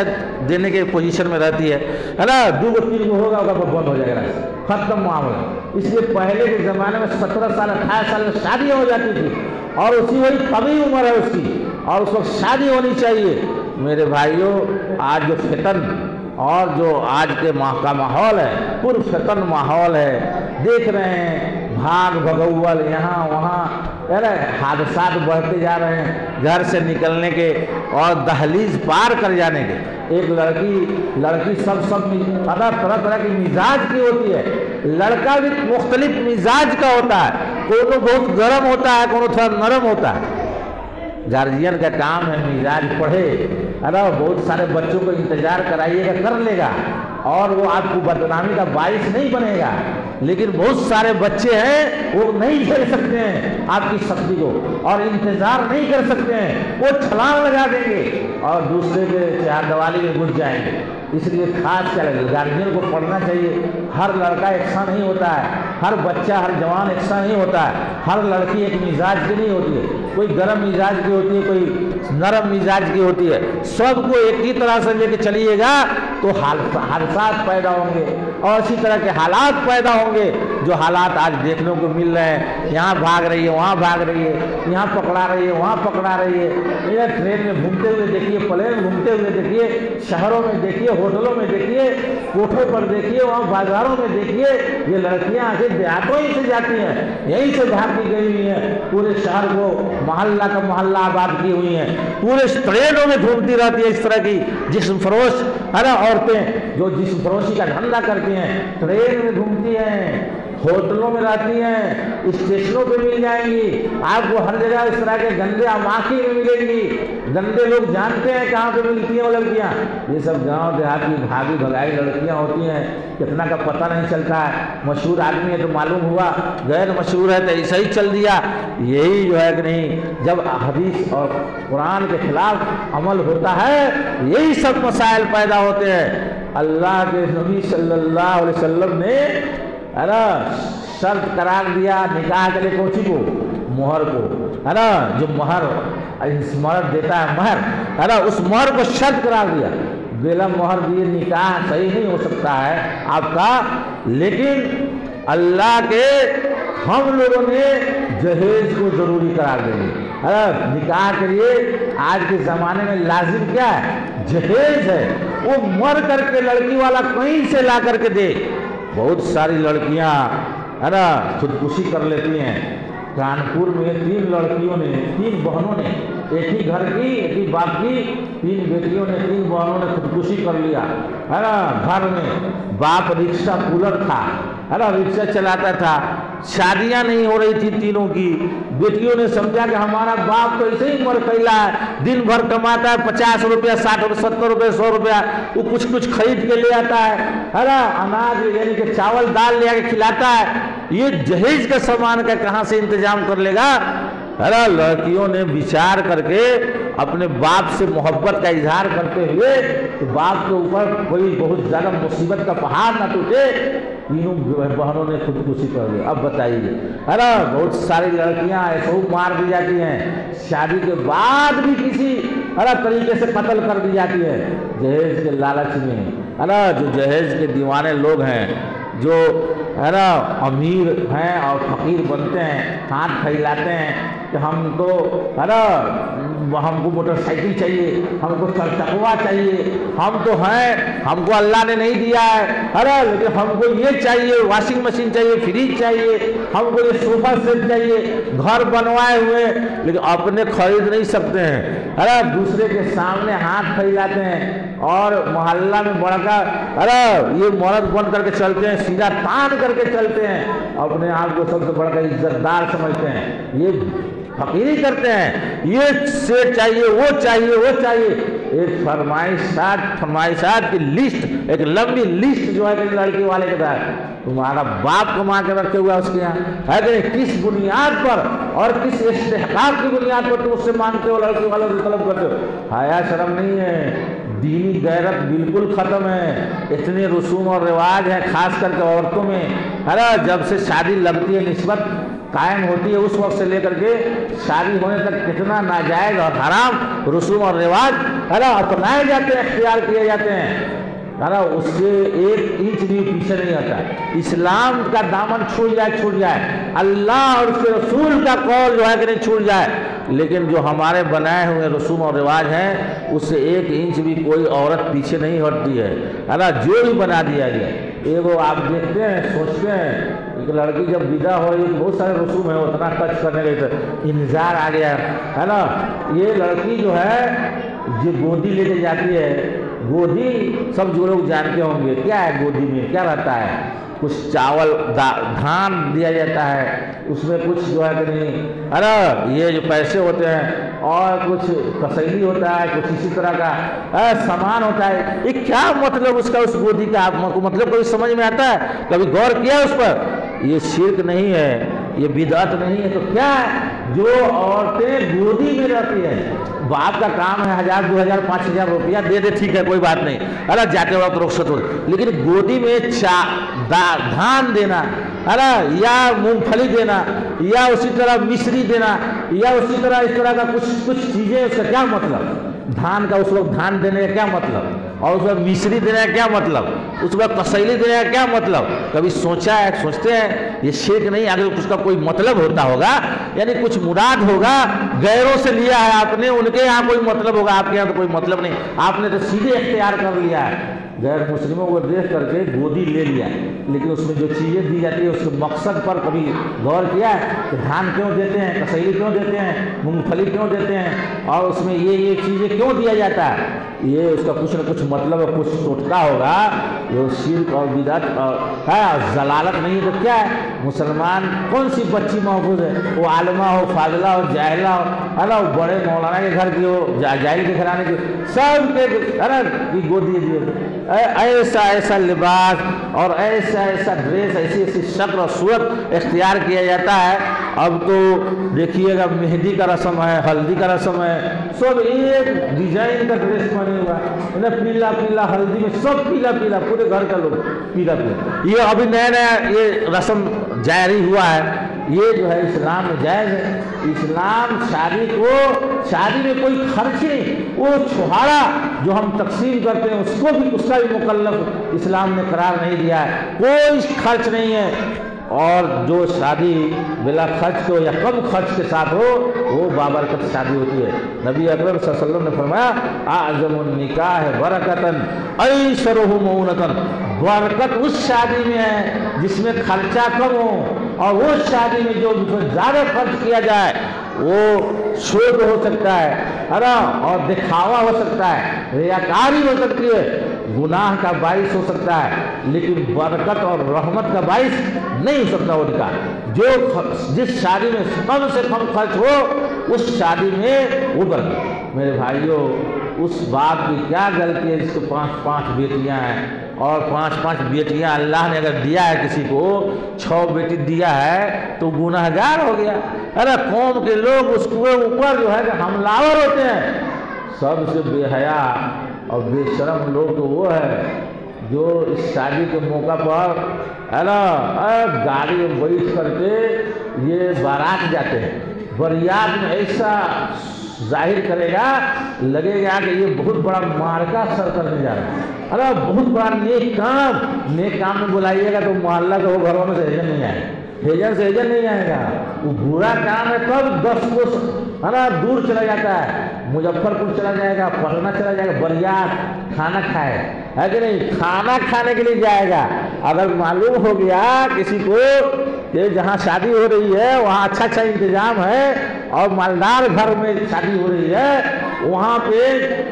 دینے کے پوزیشن میں رہتی ہے نا، 2 3 ہوگا بند ہو جائے گا، ختم معاملہ۔ اس لیے پہلے کے زمانے میں 17 سال 18 سال میں شادیاں ہو جاتی تھی، اور اسی وہی طویل عمر ہے اس کی، اور اس وقت شادی ہونی چاہیے۔ میرے بھائیوں، آج جو فتن اور جو آج کے کا ماحول ہے، پر فتن ماحول ہے، دیکھ رہے ہیں بھاگ بھگول یہاں وہاں، حادثات بڑھتے جا رہے ہیں، گھر سے نکلنے کے اور دہلیز پار کر جانے کے۔ ایک لڑکی سب طرح طرح کی مزاج کی ہوتی ہے، لڑکا بھی مختلف مزاج کا ہوتا ہے، کوئی بہت گرم ہوتا ہے، کوئی تھوڑا نرم ہوتا ہے۔ گارجین کا کام ہے مزاج پڑھے، بہت سارے بچوں کو انتظار کرائیے گا، کر لے گا، اور وہ آپ کو بدنامی کا باعث نہیں بنے گا، لیکن بہت سارے بچے ہیں وہ نہیں جھیل سکتے ہیں آپ کی سختی کو اور انتظار نہیں کر سکتے ہیں، وہ چھلانگ لگا دیں گے اور دوسرے کے چہار دیوالی میں گھس جائیں گے۔ اس لیے خاص کر گارجین کو پڑھنا چاہیے۔ ہر لڑکا یکساں نہیں ہوتا ہے، ہر بچہ ہر جوان یکساں نہیں ہوتا ہے، ہر لڑکی ایک مزاج کی نہیں ہوتی ہے، کوئی گرم مزاج کی ہوتی ہے، کوئی نرم مزاج کی ہوتی ہے۔ سب کو ایک ہی طرح سے لے کے چلیے گا تو حادثات پیدا ہوں گے اور اسی طرح کے حالات پیدا ہوں گے جو حالات آج دیکھنے کو مل رہے ہیں۔ یہاں بھاگ رہی ہے، وہاں بھاگ رہی ہے، یہاں پکڑا رہی ہے، وہاں پکڑا رہی ہے، یہ ٹرین میں گھومتے ہوئے دیکھیے، پلین گھومتے ہوئے دیکھیے، شہروں میں دیکھیے، ہوٹلوں میں دیکھیے، کوٹھوں پر دیکھیے، وہاں بازاروں میں دیکھیے، یہ لڑکیاں آخر دیہاتوں ہی سے جاتی ہیں، یہیں سے بھاگ کے گئی ہوئی ہیں، پورے شہر کو محلہ کا محلہ آباد کی ہوئی ہیں، پورے ٹرینوں میں گھومتی رہتی ہے۔ اس طرح کی جسم فروش ہے نا عورتیں جو جسم فروشی کا دھندا کرتی ہیں، ٹرین میں گھومتی ہیں، ہوٹلوں میں رہتی ہیں، اسٹیشنوں پہ مل جائیں گی آپ کو، ہر جگہ اس طرح کے گندے اماکی میں ملیں گی، گندے لوگ جانتے ہیں کہاں پہ ملتی ہیں وہ لڑکیاں، یہ سب گاؤں دیہات کی بھاگی بھگائی لڑکیاں ہوتی ہیں، کتنا کا پتہ نہیں چلتا ہے، مشہور آدمی ہے تو معلوم ہوا، غیر مشہور ہے تو ایسا ہی چل دیا، یہی جو ہے کہ نہیں، جب حدیث اور قرآن کے خلاف عمل ہوتا ہے یہی سب مسائل پیدا ہوتے ہیں۔ اللہ کے نبی صلی اللہ علیہ وسلم نے ہے نا شرط قرار دیا نکاح کے لیے کوچی کو، مہر کو، ہے نا جو مہر مرد دیتا ہے مہر، ہے نا اس مہر کو شرط قرار دیا، بلا مہر دیے نکاح صحیح نہیں ہو سکتا ہے آپ کا، لیکن اللہ کے ہم لوگوں نے جہیز کو ضروری قرار دے دی، نکاح کے لیے آج کے زمانے میں لازم کیا ہے؟ جہیز ہے، وہ مر کر کے لڑکی والا کہیں سے لا کر کے دے۔ بہت ساری لڑکیاں ہے نا خودکشی کر لیتی ہیں، کانپور میں 3 لڑکیوں نے، 3 بہنوں نے، ایک ہی گھر کی، ایک ہی باپ کی 3 بیٹیوں نے، 3 بہنوں نے خودکشی کر لیا، ہے نا گھر میں، باپ رکشہ کولر تھا، ہے نا رکشہ چلاتا تھا، شادیاں نہیں ہو رہی تھی تینوں کی، بیٹیوں نے سمجھا کہ ہمارا باپ تو ایسے ہی مر کیلا ہے، دن بھر کماتا ہے 50 روپیہ 60 روپیہ 70 روپیہ 100 روپیہ، وہ کچھ خرید کے لے آتا ہے نا اناج یعنی کہ چاول دال لے آ کے کھلاتا ہے، یہ جہیز کا سامان کا کہاں سے انتظام کر لے گا؟ لڑکیوں نے بچار کر کے اپنے باپ سے محبت کا اظہار کرتے ہوئے کہ باپ کے اوپر کوئی بہت زیادہ مصیبت کا پہاڑ نہ ٹوٹے، تینوں بہنوں نے خودکشی کر لی۔ اب بتائیے ہے نا بہت ساری لڑکیاں ایسے مار دی جاتی ہیں، شادی کے بعد بھی کسی طریقے سے قتل کر دی جاتی ہے جہیز کے لالچ میں، ہے نا جو جہیز کے دیوانے لوگ ہیں، جو ہے نا امیر ہیں اور فقیر بنتے ہیں، ہاتھ پھیلاتے ہیں کہ ہم تو ہے نا ہم کو موٹر سائیکل چاہیے، ہم کو چرچکوا چاہیے، ہم تو ہیں، ہم کو اللہ نے نہیں دیا ہے لیکن ہم کو یہ چاہیے، واشنگ مشین چاہیے، فریج چاہیے، ہم کو یہ صوفہ سیٹ چاہیے، گھر بنوائے ہوئے لیکن اپنے خرید نہیں سکتے ہیں، دوسرے کے سامنے ہاتھ پھیلاتے ہیں اور محلہ میں بڑھ کر یہ مرد بن کر کے چلتے ہیں، سیدھا تان کر کے چلتے ہیں، اپنے آپ کو سب سے بڑھ کر عزت دار سمجھتے ہیں، یہ فقیری کرتے ہیں، یہ سیٹ چاہیے، وہ چاہیے، وہ چاہیے، ایک فرمائشات کی لسٹ، ایک لمبی لسٹ جو ہے کہ لڑکی والے کے ساتھ تمہارا باپ کما کے رکھے ہوا اس کے یہاں ہے کہ کس بنیاد پر اور کس استحقاق کی بنیاد پر تم اس سے مانگتے ہو، لڑکی والوں سے طلب کرتے ہو؟ حیا شرم نہیں ہے، دینی غیرت بالکل ختم ہے، اتنے رسوم اور رواج ہیں خاص کر کے عورتوں میں، ہے نا جب سے شادی لگتی ہے نسبت قائم ہوتی ہے اس وقت سے لے کر کے شادی ہونے تک کتنا ناجائز اور حرام رسوم اور رواج ہے نا اپنائے جاتے ہیں، اختیار کیے جاتے ہیں، ہے نا اس سے 1 انچ بھی پیچھے نہیں ہوتا، اسلام کا دامن چھوٹ جائے، اللہ اور اس کے رسول کا قول جو ہے کہ نہیں چھوٹ جائے، لیکن جو ہمارے بنائے ہوئے رسوم اور رواج ہیں اس سے 1 انچ بھی کوئی عورت پیچھے نہیں ہٹتی ہے نا جو بھی بنا دیا گیا۔ ایک آپ دیکھتے ہیں سوچتے ہیں ایک لڑکی جب ودا ہو رہی ہے بہت سارے رسوم ہیں، اتنا ٹچ کرنے کے انتظار آ گیا ہے نا، یہ لڑکی جو ہے یہ گودی لے کے جاتی ہے، گودی سب جو لوگ جانتے ہوں گے کیا ہے، گودی میں کیا رہتا ہے، کچھ چاول دھان دیا جاتا ہے، اس میں کچھ جو ہے کہ نہیں یہ جو پیسے ہوتے ہیں اور کچھ کسیلی ہوتا ہے، کچھ اسی طرح کا سامان ہوتا ہے، یہ کیا مطلب اس کا، اس گودی کا آپ کو مطلب کوئی سمجھ میں آتا ہے؟ کبھی غور کیا اس پر؟ یہ شرک نہیں ہے، یہ بدعت نہیں ہے، تو کیا ہے؟ جو عورتیں گودی میں رہتی ہیں، باپ کا کام ہے 1000 2000 5000 روپیہ دے دے ٹھیک ہے کوئی بات نہیں، جاتے وقت رخصت ہو، لیکن گودی میں دھان دینا ہے نا یا مونگ پھلی دینا یا اسی طرح مشری دینا یا اسی طرح اس طرح کا کچھ چیزیں، اس کا کیا مطلب؟ دھان کا اس وقت دھان دینے کا کیا مطلب، اور اس وقت مشری دینے کا کیا مطلب، اس وقت کسیلی دینے کا کیا مطلب؟ کبھی سوچا ہے؟ سوچتے ہیں یہ شرک نہیں، اگر اس کا کوئی مطلب ہوتا ہوگا یعنی کچھ مراد ہوگا، غیروں سے لیا ہے آپ نے، ان کے یہاں کوئی مطلب ہوگا، آپ کے یہاں تو کوئی مطلب نہیں، آپ نے تو سیدھے اختیار کر لیا ہے، غیر مسلموں کو دیکھ کر کے گودی لے لیا، لیکن اس میں جو چیزیں دی جاتی ہے اس کے مقصد پر کبھی غور کیا ہے کہ دھان کیوں دیتے ہیں، کسیلی کیوں دیتے ہیں، مونگ پھلی کیوں دیتے ہیں، اور اس میں یہ چیزیں کیوں دیا جاتا ہے؟ یہ اس کا کچھ نہ کچھ مطلب ہے، کچھ ٹوٹکا ہوگا، یہ شرک اور بدعت ہے اور ضلالت نہیں تو کیا ہے؟ مسلمان کون سی بچی محفوظ ہے؟ وہ عالمہ ہو، فاضلہ ہو، جاہلہ ہو، ہے نا، وہ بڑے مولانا کے گھر کی ہو، جاہل کے گھرانے کی، سب کے ہے نا کی گودی دیے، ایسا ایسا لباس اور ایسا ایسا ڈریس، ایسی ایسی شکل اور صورت اختیار کیا جاتا ہے۔ اب تو دیکھیے گا مہندی کا رسم ہے، ہلدی کا رسم ہے، سب ایک ڈیزائن کا ڈریس پہنے ہوا ہے، پیلا پیلا، ہلدی میں سب پیلا پیلا، پورے گھر کا لوگ پیلا پیلا۔ یہ ابھی نیا نیا یہ رسم جاری ہوا ہے، یہ جو ہے اسلام میں جائز ہے۔ اسلام شادی میں کوئی خرچ نہیں، وہ چھوہارا جو ہم تقسیم کرتے ہیں اس کو بھی، اس کا بھی مکلف اسلام نے قرار نہیں دیا ہے، کوئی خرچ نہیں ہے۔ اور جو شادی بلا خرچ ہو یا کم خرچ کے ساتھ ہو وہ بابرکت شادی ہوتی ہے۔ نبی اکرم صلی اللہ علیہ وسلم نے فرمایا اعظم النکاح برکتاً ایسرہ مؤونۃ، برکت اس شادی میں ہے جس میں خرچہ کم ہو، اور وہ شادی میں جو زیادہ خرچ کیا جائے وہ شوق ہو سکتا ہے نا، اور دکھاوا ہو سکتا ہے، ریاکاری ہو سکتی ہے، گناہ کا باعث ہو سکتا ہے، لیکن برکت اور رحمت کا باعث نہیں ہو سکتا وہ نکاح۔ جس شادی میں کم سے کم خرچ ہو اس شادی میں وہ برکت۔ میرے بھائیوں، اس باپ کی کیا غلطی ہے جس کو 5 بیٹیاں ہیں، اور 5 بیٹیاں اللہ نے اگر دیا ہے کسی کو، 6 بیٹی دیا ہے تو گناہگار ہو گیا۔ ارے قوم کے لوگ اس کے اوپر جو ہے کہ حملہ ہوتے ہیں۔ سب سے بے حیا اور بے شرم لوگ تو وہ ہے جو اس شادی کے موقع پر ہے نا گاڑی میں بیٹھ کر کے یہ بارات جاتے ہیں، بریات میں ایسا ظاہر کرے گا، لگے گا کہ یہ بہت بڑا معرکہ سر کرنے جا رہا ہے، ارے بہت بڑا نیک کام میں بلائیے گا تو محلہ کے وہ گھروں میں سے ہجن نہیں آئے گا، ہجن نہیں آئے گا، وہ برا کام ہے تب 10 کوس ہے نا دور چلا جاتا ہے، مظفر پور چلا جائے گا، پٹنہ چلا جائے گا، بریات کھانا کھائے ہے کہ نہیں، کھانا کھانے کے لیے جائے گا۔ اگر معلوم ہو گیا کسی کو کہ جہاں شادی ہو رہی ہے وہاں اچھا انتظام ہے اور مالدار گھر میں شادی ہو رہی ہے، وہاں پہ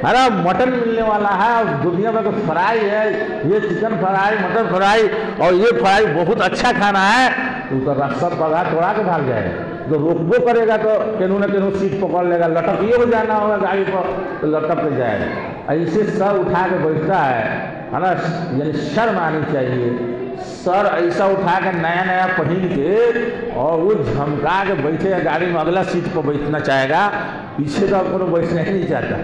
ہرا مٹن ملنے والا ہے اور دنیا میں کوئی فرائی ہے، یہ چکن فرائی، مٹن فرائی اور یہ فرائی بہت اچھا کھانا ہے، تو اس کا راستہ پگا توڑا کے بھاگ جائے گا۔ تو روکبو کرے گا تو کینوں نہ کینوں سیٹ پکڑ لے گا، لٹک یہ ہو جانا ہوگا گاڑی پر تو لٹک کے جائے گا۔ ایسے سر اٹھا کے بیٹھتا ہے نا، یعنی شرم آنی چاہیے، سر ایسا اٹھا کے نیا پہن کے اور وہ جھمکا کے بیٹھے گا گاڑی میں، اگلا سیٹ پر بیٹھنا چاہے گا، پیچھے تو آپ کو بیٹھنا ہی نہیں چاہتا۔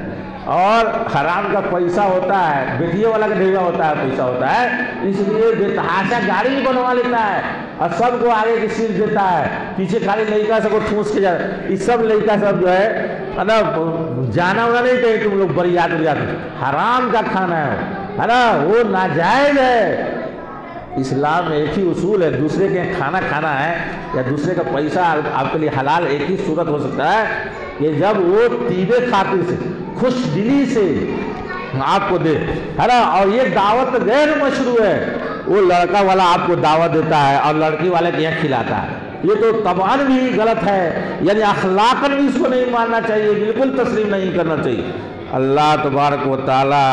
اور حرام کا پیسہ ہوتا ہے، بیٹیوں والا کا ڈھیوا ہوتا ہے، پیسہ ہوتا ہے، اس لیے بے تحاشا گاڑی بھی بنوا لیتا ہے اور سب کو آگے کی سیٹ دیتا ہے، پیچھے خالی لڑکا سب کو ٹھونس کے جاتا ہے۔ یہ سب لڑکا سب جو ہے نا جانا ہونا نہیں کہیں تم لوگ بریات حرام کا کھانا ہے نا، وہ ناجائز ہے۔ اسلام میں ایک ہی اصول ہے، دوسرے کے کھانا کھانا ہے یا دوسرے کا پیسہ آپ کے لیے حلال ایک ہی صورت ہو سکتا ہے کہ جب وہ طیبے خاطر سے، خوش دلی سے آپ کو دے ہے نا، اور یہ دعوت غیر مشروع ہے، وہ لڑکا والا آپ کو دعوت دیتا ہے اور لڑکی والے کے یہاں کھلاتا ہے، یہ تو طبعاً بھی غلط ہے، یعنی اخلاقاً بھی اس کو نہیں ماننا چاہیے، بالکل تسلیم نہیں کرنا چاہیے۔ اللہ تبارک و تعالی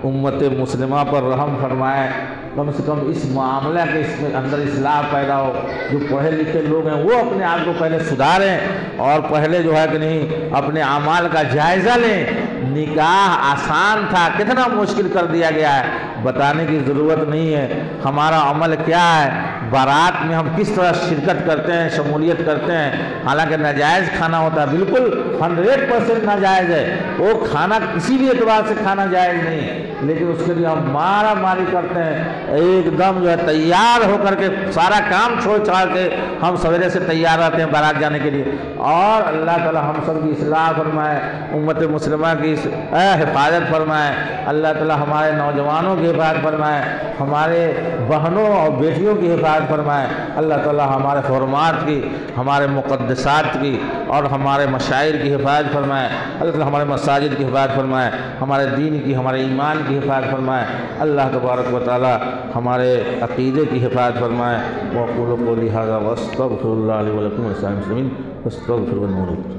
امت مسلمہ پر رحم فرمائے، کم سے کم اس معاملہ کے اس میں اندر اصلاح پیدا ہو، جو پڑھے لکھے لوگ ہیں وہ اپنے آپ کو پہلے سدھاریں اور پہلے جو ہے کہ نہیں اپنے اعمال کا جائزہ لیں۔ نکاح آسان تھا، کتنا مشکل کر دیا گیا ہے، بتانے کی ضرورت نہیں ہے۔ ہمارا عمل کیا ہے، بارات میں ہم کس طرح شرکت کرتے ہیں، شمولیت کرتے ہیں، حالانکہ ناجائز کھانا ہوتا ہے، بالکل 100% ناجائز ہے، وہ کھانا کسی بھی اعتبار سے کھانا جائز نہیں، لیکن اس کے لیے ہم مارا ماری کرتے ہیں، ایک دم جو ہے تیار ہو کر کے سارا کام چھوڑ چھاڑ کے ہم سویرے سے تیار رہتے ہیں بارات جانے کے لیے۔ اور اللہ تعالی ہم سب کی اصلاح فرمائے، امت مسلمہ کی حفاظت فرمائے، اللہ تعالی ہمارے نوجوانوں کی حفاظت فرمائے، ہمارے بہنوں اور بیٹیوں کی حفاظت حفاظت فرمائے، اللہ تعالیٰ ہمارے حرمات کی، ہمارے مقدسات کی اور ہمارے مشاعر کی حفاظت فرمائے، اللہ تعالیٰ ہمارے مساجد کی حفاظت فرمائے، ہمارے دین کی، ہمارے ایمان کی حفاظت فرمائے، اللہ تبارک و تعالیٰ ہمارے عقیدے کی حفاظت فرمائے۔ وَأَقُولُ قَوْلِي هَذَا وَأَسْتَغْفِرُ اللَّهَ لِي وَلَكُمْ وَلِسَائِرِ الْمُسْلِمِينَ فَاسْتَغْفِرُوهُ إِنَّهُ هُوَ الْغَفُورُ الرَّحِيمُ۔